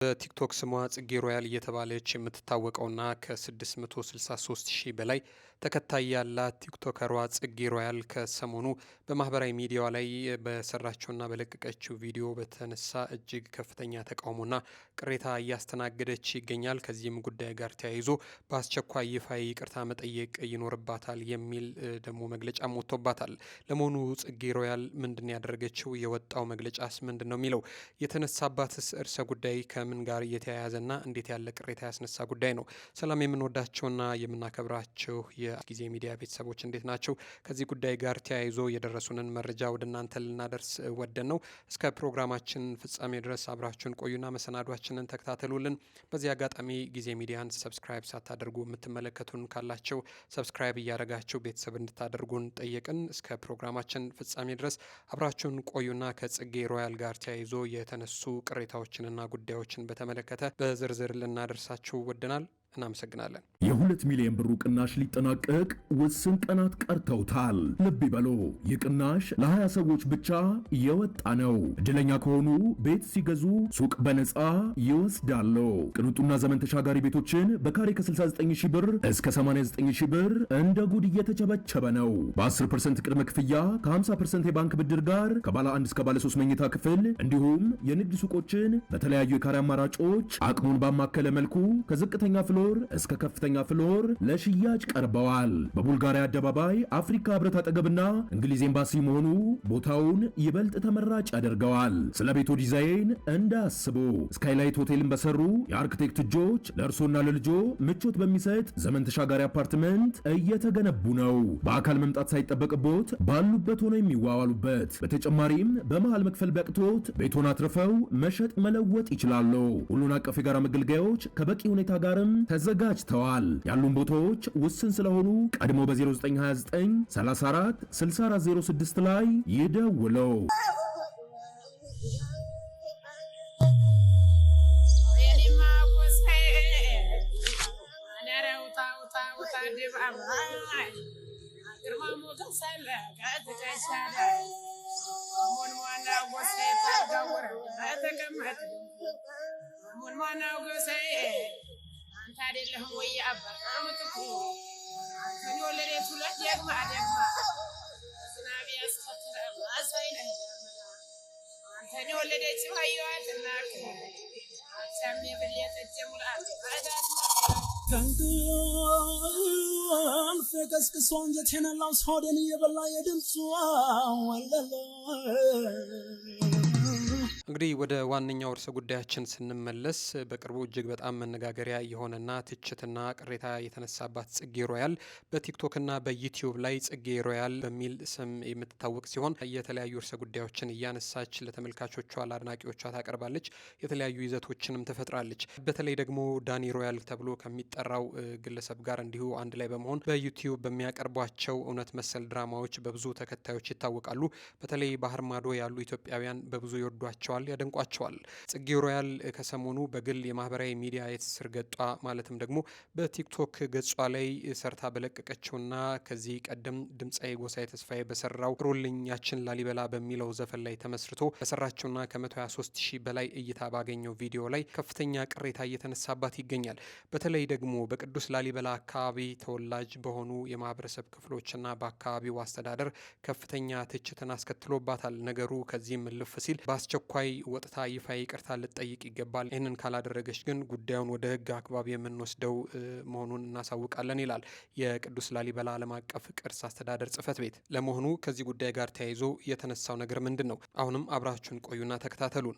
በቲክቶክ ስሟ ጽጌ ሮያል እየተባለች የምትታወቀውና ከ663,000 በላይ ተከታይ ያላት ቲክቶከሯ ጽጌ ሮያል ከሰሞኑ በማህበራዊ ሚዲያዋ ላይ በሰራችውና በለቀቀችው ቪዲዮ በተነሳ እጅግ ከፍተኛ ተቃውሞና ቅሬታ እያስተናገደች ይገኛል። ከዚህም ጉዳይ ጋር ተያይዞ በአስቸኳይ ይፋዊ ይቅርታ መጠየቅ ይኖርባታል የሚል ደግሞ መግለጫም ወጥቶባታል። ለመሆኑ ጽጌ ሮያል ምንድን ያደረገችው? የወጣው መግለጫስ ምንድን ነው የሚለው? የተነሳባትስ እርሰ ጉዳይ ምን ጋር እየተያያዘና እንዴት ያለ ቅሬታ ያስነሳ ጉዳይ ነው? ሰላም የምንወዳቸውና የምናከብራቸው የጊዜ ሚዲያ ቤተሰቦች እንዴት ናቸው? ከዚህ ጉዳይ ጋር ተያይዞ የደረሱንን መረጃ ወደ እናንተ ልናደርስ ወደን ነው። እስከ ፕሮግራማችን ፍጻሜ ድረስ አብራችሁን ቆዩና መሰናዷችንን ተከታተሉልን። በዚህ አጋጣሚ ጊዜ ሚዲያን ሰብስክራይብ ሳታደርጉ የምትመለከቱን ካላቸው ሰብስክራይብ እያደረጋችሁ ቤተሰብ እንድታደርጉን ጠየቅን። እስከ ፕሮግራማችን ፍጻሜ ድረስ አብራችሁን ቆዩና ከጽጌ ሮያል ጋር ተያይዞ የተነሱ ቅሬታዎችንና ጉዳዮችን በተመለከተ በዝርዝር ልናደርሳችሁ ወደናል። እናመሰግናለን። የ2 ሚሊዮን ብሩ ቅናሽ ሊጠናቀቅ ውስን ቀናት ቀርተውታል። ልብ ይበሉ፣ ይህ ቅናሽ ለ20 ሰዎች ብቻ የወጣ ነው። እድለኛ ከሆኑ ቤት ሲገዙ ሱቅ በነፃ ይወስዳሉ። ቅንጡና ዘመን ተሻጋሪ ቤቶችን በካሬ ከ69,000 ብር እስከ 89,000 ብር እንደ ጉድ እየተቸበቸበ ነው። በ10% ቅድመ ክፍያ ከ50% የባንክ ብድር ጋር ከባለ 1 እስከ ባለ 3 መኝታ ክፍል እንዲሁም የንግድ ሱቆችን በተለያዩ የካሬ አማራጮች አቅሙን ባማከለ መልኩ ከዝቅተኛ ፍሎር እስከ ከፍተኛ ፍሎር ለሽያጭ ቀርበዋል። በቡልጋሪያ አደባባይ አፍሪካ ህብረት አጠገብና እንግሊዝ ኤምባሲ መሆኑ ቦታውን ይበልጥ ተመራጭ ያደርገዋል። ስለ ቤቶ ዲዛይን እንዳያስቡ፣ ስካይላይት ሆቴልን በሰሩ የአርክቴክት እጆች ለእርሶና ለልጆ ምቾት በሚሰጥ ዘመን ተሻጋሪ አፓርትመንት እየተገነቡ ነው። በአካል መምጣት ሳይጠበቅቦት ባሉበት ሆነው የሚዋዋሉበት። በተጨማሪም በመሃል መክፈል ቢያቅቶት ቤቶን አትርፈው መሸጥ መለወጥ ይችላሉ። ሁሉን አቀፍ የጋራ መገልገያዎች ከበቂ ሁኔታ ጋርም ተዘጋጅተዋል። ያሉን ቦታዎች ውስን ስለሆኑ ቀድሞ በ0929 34 6406 ላይ ይደውለው። አይደለህም ወይ አባታ አመጥኩ አንተን ወለደት ሁለት ደግማ ዝናብ ያስከትላል አሳይነ አንተን ወለደች ባይዋትና አቻም የበለጠች ሙላት አዳት ተንቀን ፈቀስቅሶ አንጀቴን ላውስ ሆዴን የበላ የድምጿ ወለለ። እንግዲህ ወደ ዋነኛው ርዕሰ ጉዳያችን ስንመለስ በቅርቡ እጅግ በጣም መነጋገሪያ የሆነና ትችትና ቅሬታ የተነሳባት ጽጌ ሮያል በቲክቶክና በዩቲዩብ ላይ ጽጌ ሮያል በሚል ስም የምትታወቅ ሲሆን የተለያዩ ርዕሰ ጉዳዮችን እያነሳች ለተመልካቾቿ ለአድናቂዎቿ ታቀርባለች። የተለያዩ ይዘቶችንም ትፈጥራለች። በተለይ ደግሞ ዳኒ ሮያል ተብሎ ከሚጠራው ግለሰብ ጋር እንዲሁ አንድ ላይ በመሆን በዩቲዩብ በሚያቀርቧቸው እውነት መሰል ድራማዎች በብዙ ተከታዮች ይታወቃሉ። በተለይ ባህር ማዶ ያሉ ኢትዮጵያውያን በብዙ ይወዷቸዋል፣ ያደንቋቸዋል። ጽጌ ሮያል ከሰሞኑ በግል የማህበራዊ ሚዲያ የትስስር ገጧ ማለትም ደግሞ በቲክቶክ ገጿ ላይ ሰርታ በለቀቀችውና ከዚህ ቀደም ድምፃዊ ጎሳዬ ተስፋዬ በሰራው ሮልኝ ያችን ላሊበላ በሚለው ዘፈን ላይ ተመስርቶ በሰራችውና ከ123,000 በላይ እይታ ባገኘው ቪዲዮ ላይ ከፍተኛ ቅሬታ እየተነሳባት ይገኛል። በተለይ ደግሞ በቅዱስ ላሊበላ አካባቢ ተወላጅ በሆኑ የማህበረሰብ ክፍሎችና በአካባቢው አስተዳደር ከፍተኛ ትችትን አስከትሎባታል። ነገሩ ከዚህም ልፍ ሲል በአስቸኳይ ወጥታ ይፋ ይቅርታ ልትጠይቅ ይገባል። ይህንን ካላደረገች ግን ጉዳዩን ወደ ሕግ አግባብ የምንወስደው መሆኑን እናሳውቃለን ይላል የቅዱስ ላሊበላ ዓለም አቀፍ ቅርስ አስተዳደር ጽሕፈት ቤት። ለመሆኑ ከዚህ ጉዳይ ጋር ተያይዞ የተነሳው ነገር ምንድን ነው? አሁንም አብራችሁን ቆዩና ተከታተሉን።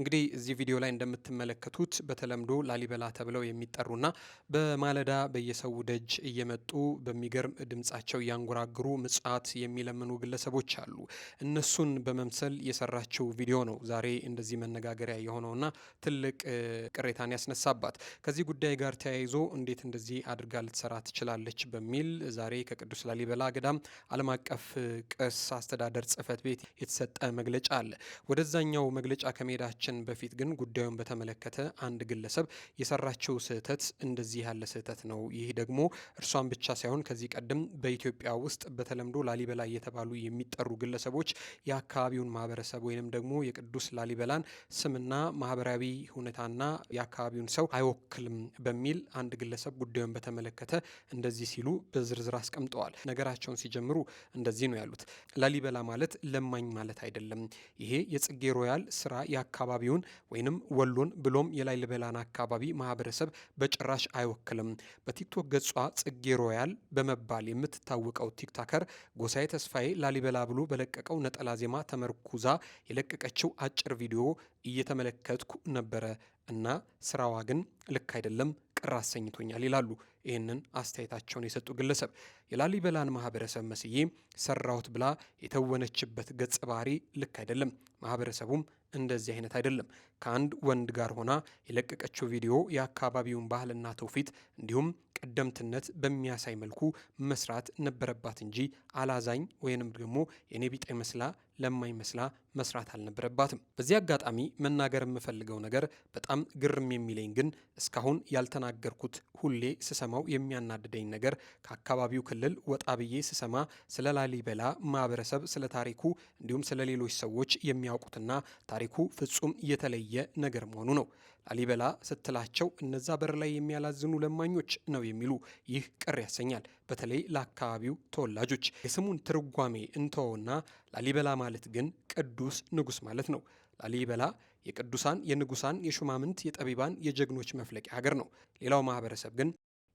እንግዲህ እዚህ ቪዲዮ ላይ እንደምትመለከቱት በተለምዶ ላሊበላ ተብለው የሚጠሩና በማለዳ በየሰው ደጅ እየመጡ በሚገርም ድምጻቸው እያንጎራግሩ ምጽዋት የሚለምኑ ግለሰቦች አሉ። እነሱን በመምሰል የሰራችው ቪዲዮ ነው ዛሬ እንደዚህ መነጋገሪያ የሆነውና ትልቅ ቅሬታን ያስነሳባት። ከዚህ ጉዳይ ጋር ተያይዞ እንዴት እንደዚህ አድርጋ ልትሰራ ትችላለች በሚል ዛሬ ከቅዱስ ላሊበላ ገዳም ዓለም አቀፍ ቅርስ አስተዳደር ጽሕፈት ቤት የተሰጠ መግለጫ አለ። ወደዛኛው መግለጫ ከመሄዳችን በፊት ግን ጉዳዩን በተመለከተ አንድ ግለሰብ የሰራቸው ስህተት እንደዚህ ያለ ስህተት ነው። ይህ ደግሞ እርሷን ብቻ ሳይሆን ከዚህ ቀደም በኢትዮጵያ ውስጥ በተለምዶ ላሊበላ እየተባሉ የሚጠሩ ግለሰቦች የአካባቢውን ማህበረሰብ ወይንም ደግሞ የቅዱስ ላሊበላን ስምና ማህበራዊ ሁኔታና የአካባቢውን ሰው አይወክልም በሚል አንድ ግለሰብ ጉዳዩን በተመለከተ እንደዚህ ሲሉ በዝርዝር አስቀምጠዋል። ነገራቸውን ሲጀምሩ እንደዚህ ነው ያሉት። ላሊበላ ማለት ለማኝ ማለት አይደለም። ይሄ የጽጌ ሮያል ስራ የአካባቢውን ወይንም ወሎን ብሎም የላሊበላን አካባቢ ማህበረሰብ በጭራሽ አይወክልም። በቲክቶክ ገጿ ጽጌ ሮያል በመባል የምትታወቀው ቲክቶከር ጎሳዬ ተስፋዬ ላሊበላ ብሎ በለቀቀው ነጠላ ዜማ ተመርኩዛ የለቀቀችው አጭር ቪዲዮ እየተመለከትኩ ነበረ እና ስራዋ ግን ልክ አይደለም፣ ቅር አሰኝቶኛል ይላሉ። ይህንን አስተያየታቸውን የሰጡ ግለሰብ የላሊበላን ማህበረሰብ መስዬ ሰራሁት ብላ የተወነችበት ገጸ ባህሪ ልክ አይደለም። ማህበረሰቡም እንደዚህ አይነት አይደለም። ከአንድ ወንድ ጋር ሆና የለቀቀችው ቪዲዮ የአካባቢውን ባህልና ትውፊት እንዲሁም ቀደምትነት በሚያሳይ መልኩ መስራት ነበረባት እንጂ አላዛኝ ወይንም ደግሞ የኔ ቢጤ መስላ ለማኝ መስላ መስራት አልነበረባትም። በዚህ አጋጣሚ መናገር የምፈልገው ነገር በጣም ግርም የሚለኝ ግን እስካሁን ያልተናገርኩት ሁሌ ስሰማው የሚያናድደኝ ነገር ከአካባቢው ክልል ወጣ ብዬ ስሰማ ስለ ላሊበላ ማህበረሰብ፣ ስለ ታሪኩ እንዲሁም ስለ ሌሎች ሰዎች የሚያውቁትና ታሪኩ ፍጹም የተለየ ነገር መሆኑ ነው። ላሊበላ ስትላቸው እነዛ በር ላይ የሚያላዝኑ ለማኞች ነው የሚሉ። ይህ ቅር ያሰኛል፣ በተለይ ለአካባቢው ተወላጆች። የስሙን ትርጓሜ እንተወውና ላሊበላ ማለት ግን ቅዱስ ንጉሥ ማለት ነው። ላሊበላ የቅዱሳን፣ የንጉሳን፣ የሹማምንት፣ የጠቢባን፣ የጀግኖች መፍለቂያ ሀገር ነው። ሌላው ማህበረሰብ ግን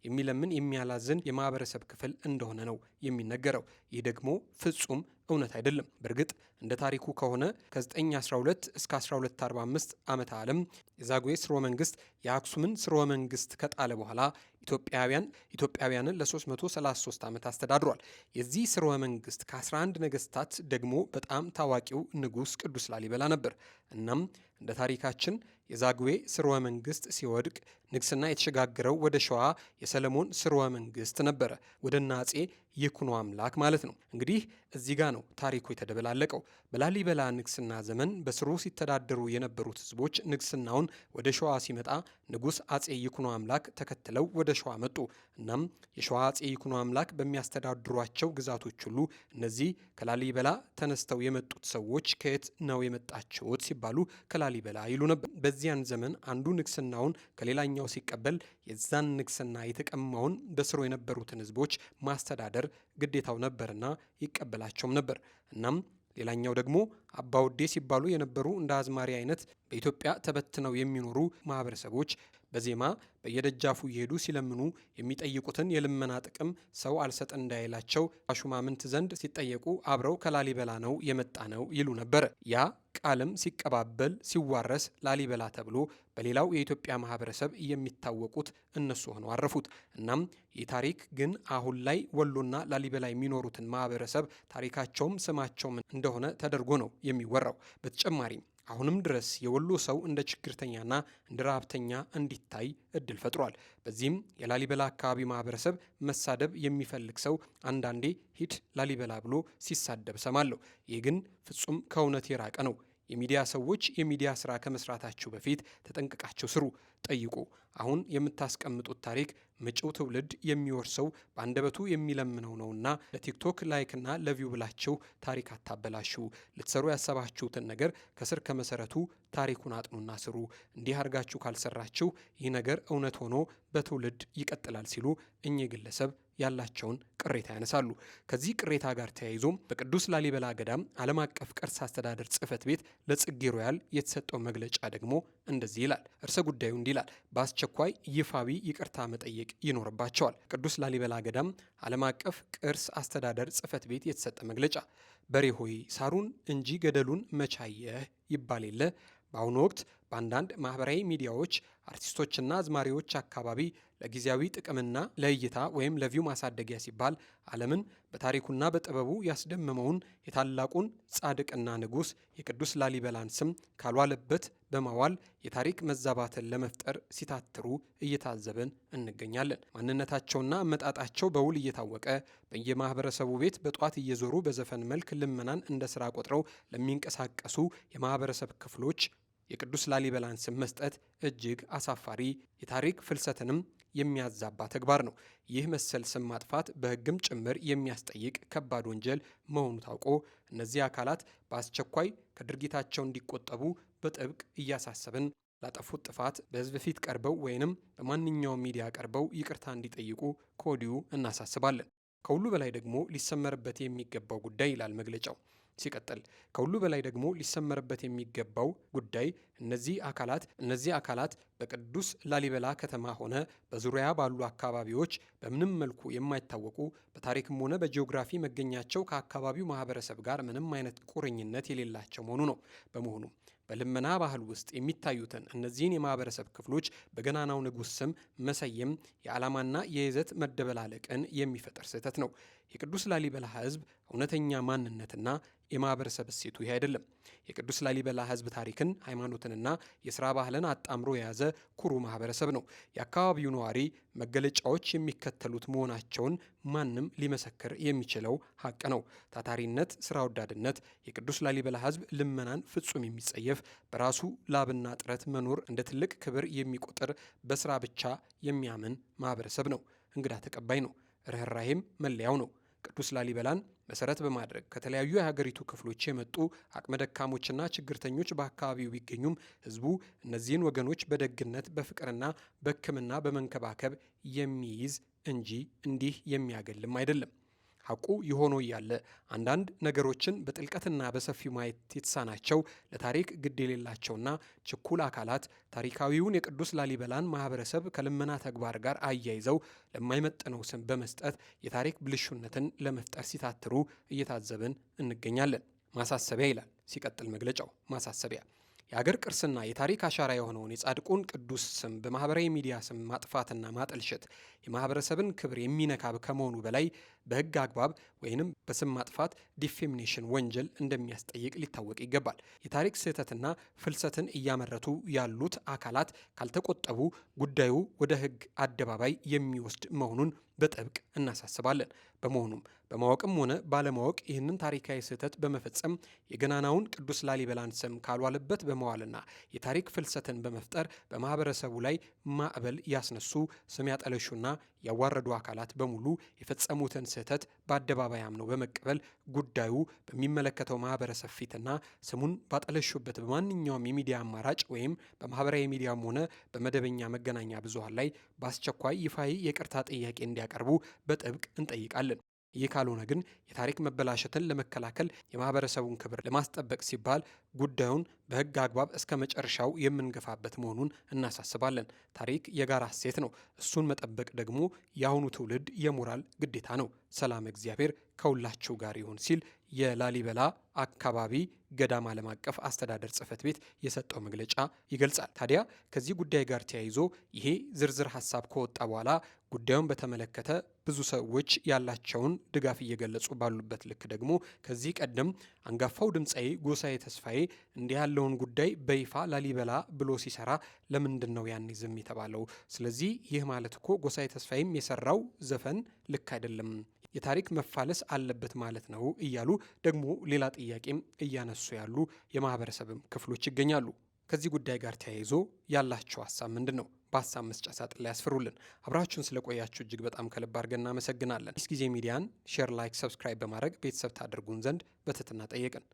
የሚለምን የሚያላዝን የማህበረሰብ ክፍል እንደሆነ ነው የሚነገረው። ይህ ደግሞ ፍጹም እውነት አይደለም። በእርግጥ እንደ ታሪኩ ከሆነ ከ912 እስከ 1245 ዓመተ ዓለም የዛጉዌ ስርወ መንግስት የአክሱምን ስርወ መንግስት ከጣለ በኋላ ኢትዮጵያውያንን ለ333 ዓመት አስተዳድሯል። የዚህ ስርወ መንግስት ከ11 ነገስታት ደግሞ በጣም ታዋቂው ንጉስ ቅዱስ ላሊበላ ነበር። እናም እንደ ታሪካችን የዛጉዌ ስርወ መንግስት ሲወድቅ ንግስና የተሸጋገረው ወደ ሸዋ የሰለሞን ስርወ መንግስት ነበረ፣ ወደ አፄ ይኩኖ አምላክ ማለት ነው። እንግዲህ እዚህ ጋር ነው ታሪኩ የተደበላለቀው። በላሊበላ ንግስና ዘመን በስሩ ሲተዳደሩ የነበሩት ህዝቦች ንግስናውን ወደ ሸዋ ሲመጣ ንጉስ አፄ ይኩኖ አምላክ ተከትለው ወደ ሸዋ መጡ። እናም የሸዋ አፄ ይኩኖ አምላክ በሚያስተዳድሯቸው ግዛቶች ሁሉ እነዚህ ከላሊበላ ተነስተው የመጡት ሰዎች ከየት ነው የመጣችሁት ሲባሉ ከላሊበላ ይሉ ነበር። በዚያን ዘመን አንዱ ንግስናውን ከሌላኛው ሲቀበል የዛን ንግስና የተቀማውን በስሩ የነበሩትን ህዝቦች ማስተዳደር ግዴታው ነበርና ይቀበላቸውም ነበር። እናም ሌላኛው ደግሞ አባውዴ ሲባሉ የነበሩ እንደ አዝማሪ አይነት በኢትዮጵያ ተበትነው የሚኖሩ ማህበረሰቦች በዜማ በየደጃፉ እየሄዱ ሲለምኑ የሚጠይቁትን የልመና ጥቅም ሰው አልሰጥ እንዳይላቸው ሹማምንት ዘንድ ሲጠየቁ አብረው ከላሊበላ ነው የመጣ ነው ይሉ ነበር። ያ ቃልም ሲቀባበል ሲዋረስ ላሊበላ ተብሎ በሌላው የኢትዮጵያ ማህበረሰብ የሚታወቁት እነሱ ሆነው አረፉት። እናም ይህ ታሪክ ግን አሁን ላይ ወሎና ላሊበላ የሚኖሩትን ማህበረሰብ ታሪካቸውም ስማቸውም እንደሆነ ተደርጎ ነው የሚወራው። በተጨማሪም አሁንም ድረስ የወሎ ሰው እንደ ችግርተኛና እንደ ረሃብተኛ እንዲታይ እድል ፈጥሯል። በዚህም የላሊበላ አካባቢ ማህበረሰብ መሳደብ የሚፈልግ ሰው አንዳንዴ ሂድ ላሊበላ ብሎ ሲሳደብ ሰማለሁ። ይህ ግን ፍጹም ከእውነት የራቀ ነው። የሚዲያ ሰዎች የሚዲያ ስራ ከመስራታችሁ በፊት ተጠንቅቃችሁ ስሩ፣ ጠይቁ። አሁን የምታስቀምጡት ታሪክ መጪው ትውልድ የሚወርሰው በአንደበቱ የሚለምነው ነውና ለቲክቶክ ላይክና ለቪው ብላችሁ ታሪክ አታበላሹ። ልትሰሩ ያሰባችሁትን ነገር ከስር ከመሰረቱ ታሪኩን አጥኑና ስሩ። እንዲህ አድርጋችሁ ካልሰራችሁ ይህ ነገር እውነት ሆኖ በትውልድ ይቀጥላል ሲሉ እኚህ ግለሰብ ያላቸውን ቅሬታ ያነሳሉ። ከዚህ ቅሬታ ጋር ተያይዞ በቅዱስ ላሊበላ ገዳም ዓለም አቀፍ ቅርስ አስተዳደር ጽሕፈት ቤት ለጽጌ ሮያል የተሰጠው መግለጫ ደግሞ እንደዚህ ይላል። እርሰ ጉዳዩ እንዲህ ይላል። በአስቸኳይ ይፋዊ ይቅርታ መጠየቅ ይኖርባቸዋል። ቅዱስ ላሊበላ ገዳም ዓለም አቀፍ ቅርስ አስተዳደር ጽሕፈት ቤት የተሰጠ መግለጫ። በሬ ሆይ ሳሩን እንጂ ገደሉን መቻየህ ይባል የለ። በአሁኑ ወቅት በአንዳንድ ማህበራዊ ሚዲያዎች አርቲስቶችና አዝማሪዎች አካባቢ ለጊዜያዊ ጥቅምና ለእይታ ወይም ለቪው ማሳደጊያ ሲባል ዓለምን በታሪኩና በጥበቡ ያስደመመውን የታላቁን ጻድቅና ንጉሥ የቅዱስ ላሊበላን ስም ካልዋለበት በማዋል የታሪክ መዛባትን ለመፍጠር ሲታትሩ እየታዘብን እንገኛለን። ማንነታቸውና አመጣጣቸው በውል እየታወቀ በየማህበረሰቡ ቤት በጧት እየዞሩ በዘፈን መልክ ልመናን እንደ ስራ ቆጥረው ለሚንቀሳቀሱ የማህበረሰብ ክፍሎች የቅዱስ ላሊበላን ስም መስጠት እጅግ አሳፋሪ፣ የታሪክ ፍልሰትንም የሚያዛባ ተግባር ነው። ይህ መሰል ስም ማጥፋት በሕግም ጭምር የሚያስጠይቅ ከባድ ወንጀል መሆኑ ታውቆ እነዚህ አካላት በአስቸኳይ ከድርጊታቸው እንዲቆጠቡ በጥብቅ እያሳሰብን ላጠፉት ጥፋት በሕዝብ ፊት ቀርበው ወይንም በማንኛውም ሚዲያ ቀርበው ይቅርታ እንዲጠይቁ ከወዲሁ እናሳስባለን። ከሁሉ በላይ ደግሞ ሊሰመርበት የሚገባው ጉዳይ ይላል መግለጫው። ሲቀጥል ከሁሉ በላይ ደግሞ ሊሰመርበት የሚገባው ጉዳይ እነዚህ አካላት በቅዱስ ላሊበላ ከተማ ሆነ በዙሪያ ባሉ አካባቢዎች በምንም መልኩ የማይታወቁ በታሪክም ሆነ በጂኦግራፊ መገኛቸው ከአካባቢው ማህበረሰብ ጋር ምንም አይነት ቁርኝነት የሌላቸው መሆኑ ነው። በመሆኑ በልመና ባህል ውስጥ የሚታዩትን እነዚህን የማህበረሰብ ክፍሎች በገናናው ንጉሥ ስም መሰየም የዓላማና የይዘት መደበላለቅን የሚፈጠር ስህተት ነው። የቅዱስ ላሊበላ ሕዝብ እውነተኛ ማንነትና የማህበረሰብ እሴቱ ይህ አይደለም። የቅዱስ ላሊበላ ሕዝብ ታሪክን፣ ሃይማኖትንና የሥራ ባህልን አጣምሮ የያዘ ኩሩ ማህበረሰብ ነው። የአካባቢው ነዋሪ መገለጫዎች የሚከተሉት መሆናቸውን ማንም ሊመሰክር የሚችለው ሀቅ ነው። ታታሪነት፣ ስራ ወዳድነት። የቅዱስ ላሊበላ ሕዝብ ልመናን ፍጹም የሚጸየፍ፣ በራሱ ላብና ጥረት መኖር እንደ ትልቅ ክብር የሚቆጥር፣ በስራ ብቻ የሚያምን ማህበረሰብ ነው። እንግዳ ተቀባይ ነው። ርኅራሄም መለያው ነው። ቅዱስ ላሊበላን መሰረት በማድረግ ከተለያዩ የሀገሪቱ ክፍሎች የመጡ አቅመ ደካሞችና ችግርተኞች በአካባቢው ቢገኙም ህዝቡ እነዚህን ወገኖች በደግነት በፍቅርና በሕክምና በመንከባከብ የሚይዝ እንጂ እንዲህ የሚያገልም አይደለም። ሐቁ የሆኖ እያለ አንዳንድ ነገሮችን በጥልቀትና በሰፊው ማየት የተሳናቸው ለታሪክ ግድ የሌላቸውና ችኩል አካላት ታሪካዊውን የቅዱስ ላሊበላን ማህበረሰብ ከልመና ተግባር ጋር አያይዘው ለማይመጥነው ስም በመስጠት የታሪክ ብልሹነትን ለመፍጠር ሲታትሩ እየታዘብን እንገኛለን። ማሳሰቢያ ይላል ሲቀጥል መግለጫው። ማሳሰቢያ የአገር ቅርስና የታሪክ አሻራ የሆነውን የጻድቁን ቅዱስ ስም በማህበራዊ ሚዲያ ስም ማጥፋትና ማጠልሸት የማህበረሰብን ክብር የሚነካ ከመሆኑ በላይ በሕግ አግባብ ወይንም በስም ማጥፋት ዲፌሚኔሽን ወንጀል እንደሚያስጠይቅ ሊታወቅ ይገባል። የታሪክ ስህተትና ፍልሰትን እያመረቱ ያሉት አካላት ካልተቆጠቡ ጉዳዩ ወደ ሕግ አደባባይ የሚወስድ መሆኑን በጥብቅ እናሳስባለን። በመሆኑም በማወቅም ሆነ ባለማወቅ ይህንን ታሪካዊ ስህተት በመፈጸም የገናናውን ቅዱስ ላሊበላን ስም ካልዋለበት በመዋልና የታሪክ ፍልሰትን በመፍጠር በማህበረሰቡ ላይ ማዕበል ያስነሱ ስም ያጠለሹና ያዋረዱ አካላት በሙሉ የፈጸሙትን ስህተት በአደባባይ አምነው በመቀበል ጉዳዩ በሚመለከተው ማህበረሰብ ፊትና ስሙን ባጠለሹበት በማንኛውም የሚዲያ አማራጭ ወይም በማህበራዊ ሚዲያም ሆነ በመደበኛ መገናኛ ብዙሃን ላይ በአስቸኳይ ይፋዊ የይቅርታ ጥያቄ እንዲያቀርቡ በጥብቅ እንጠይቃለን። ይህ ካልሆነ ግን የታሪክ መበላሸትን ለመከላከል የማህበረሰቡን ክብር ለማስጠበቅ ሲባል ጉዳዩን በሕግ አግባብ እስከ መጨረሻው የምንገፋበት መሆኑን እናሳስባለን። ታሪክ የጋራ እሴት ነው። እሱን መጠበቅ ደግሞ የአሁኑ ትውልድ የሞራል ግዴታ ነው። ሰላም እግዚአብሔር ከሁላችሁ ጋር ይሁን ሲል የላሊበላ አካባቢ ገዳም ዓለም አቀፍ አስተዳደር ጽሕፈት ቤት የሰጠው መግለጫ ይገልጻል። ታዲያ ከዚህ ጉዳይ ጋር ተያይዞ ይሄ ዝርዝር ሀሳብ ከወጣ በኋላ ጉዳዩን በተመለከተ ብዙ ሰዎች ያላቸውን ድጋፍ እየገለጹ ባሉበት ልክ ደግሞ ከዚህ ቀደም አንጋፋው ድምፃዊ ጎሳዬ ተስፋዬ እንዲህ ያለውን ጉዳይ በይፋ ላሊበላ ብሎ ሲሰራ ለምንድን ነው ያኔ ዝም የተባለው? ስለዚህ ይህ ማለት እኮ ጎሳዬ ተስፋዬም የሰራው ዘፈን ልክ አይደለም፣ የታሪክ መፋለስ አለበት ማለት ነው እያሉ ደግሞ ሌላ ጥያቄም እያነሱ ያሉ የማህበረሰብም ክፍሎች ይገኛሉ። ከዚህ ጉዳይ ጋር ተያይዞ ያላቸው ሀሳብ ምንድን ነው? በሀሳብ መስጫ ሳጥን ላይ ያስፍሩልን። አብራችሁን ስለቆያችሁ እጅግ በጣም ከልብ አድርገን እናመሰግናለን። አዲስ ጊዜ ሚዲያን ሼር፣ ላይክ፣ ሰብስክራይብ በማድረግ ቤተሰብ ታደርጉን ዘንድ በትህትና ጠየቅን።